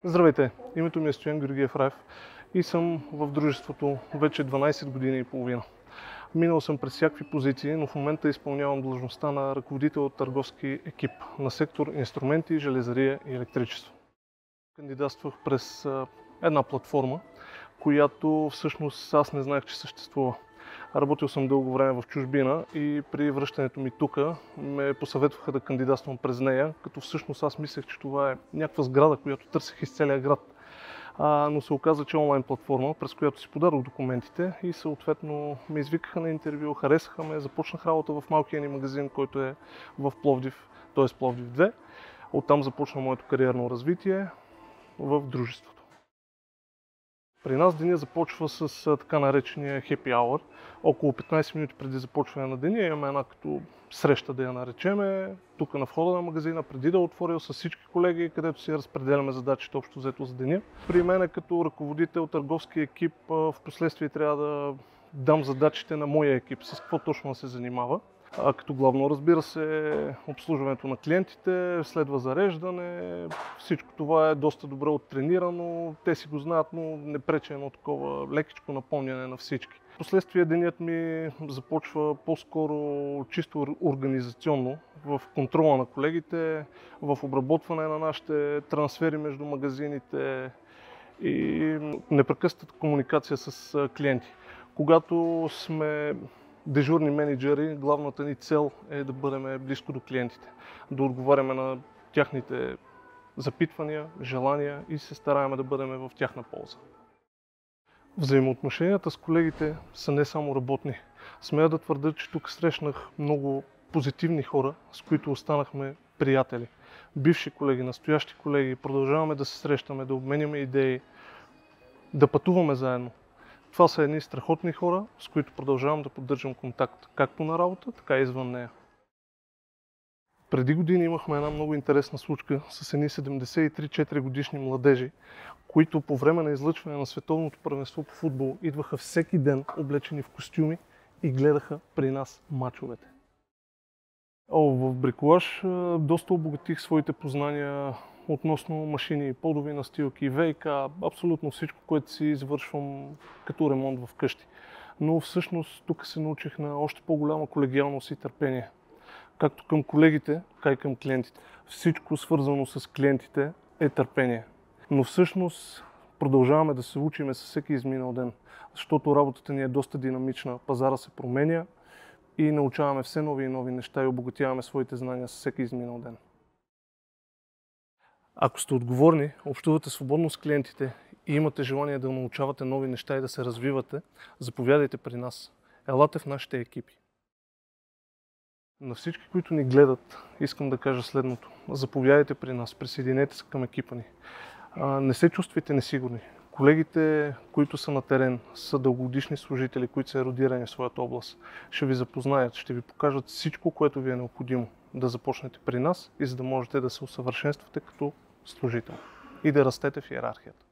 Здравейте, името ми е Стоян Георгиев Раев и съм в дружеството вече 12 години и половина. Минал съм през всякакви позиции, но в момента изпълнявам длъжността на ръководител от търговски екип на сектор инструменти, железария и електричество. Кандидатствах през една платформа, която всъщност аз не знаех, че съществува. Работил съм дълго време в чужбина и при връщането ми тук ме посъветваха да кандидатствам през нея, като всъщност аз мислех, че това е някаква сграда, която търсех из целия град. Но се оказа, че е онлайн платформа, през която си подадох документите и съответно ме извикаха на интервю, харесаха ме, започнах работа в малкия ни магазин, който е в Пловдив, т.е. Пловдив 2. Оттам започна моето кариерно развитие в дружеството. При нас деня започва с така наречения happy hour. Около 15 минути преди започване на деня имаме една като среща, да я наречеме, тук на входа на магазина, преди да е отворил с всички колеги, където си разпределяме задачите общо взето за деня. При мен като ръководител търговски екип в последствие трябва да дам задачите на моя екип, с какво точно се занимава. Като главно, разбира се, обслужването на клиентите, следва зареждане, всичко това е доста добре оттренирано, те си го знаят, но не пречи едно такова лекичко напомняне на всички. Впоследствие денят ми започва по-скоро чисто организационно, в контрола на колегите, в обработване на нашите трансфери между магазините и непрекъсната комуникация с клиенти. Когато сме дежурни мениджъри, главната ни цел е да бъдем близко до клиентите, да отговаряме на тяхните запитвания, желания и се стараем да бъдем в тяхна полза. Взаимоотношенията с колегите са не само работни. Смея да твърдя, че тук срещнах много позитивни хора, с които останахме приятели. Бивши колеги, настоящи колеги, продължаваме да се срещаме, да обменяме идеи, да пътуваме заедно. Това са едни страхотни хора, с които продължавам да поддържам контакт, както на работа, така и извън нея. Преди години имахме една много интересна случка с едни 73-4 годишни младежи, които по време на излъчване на световното първенство по футбол идваха всеки ден облечени в костюми и гледаха при нас мачовете. В бриколаж доста обогатих своите познания относно машини, подови настилки, ВиК, абсолютно всичко, което си извършвам като ремонт в къщи. Но всъщност тук се научих на още по-голяма колегиалност и търпение. Както към колегите, така и към клиентите. Всичко свързано с клиентите е търпение. Но всъщност продължаваме да се учиме със всеки изминал ден, защото работата ни е доста динамична, пазара се променя и научаваме все нови и нови неща и обогатяваме своите знания със всеки изминал ден. Ако сте отговорни, общувате свободно с клиентите и имате желание да научавате нови неща и да се развивате, заповядайте при нас. Елате в нашите екипи. На всички, които ни гледат, искам да кажа следното. Заповядайте при нас, присъединете се към екипа ни. Не се чувствайте несигурни. Колегите, които са на терен, са дългогодишни служители, които са ерудирани в своята област. Ще ви запознаят, ще ви покажат всичко, което ви е необходимо да започнете при нас и за да можете да се усъвършенствате като служител и да растете в иерархията.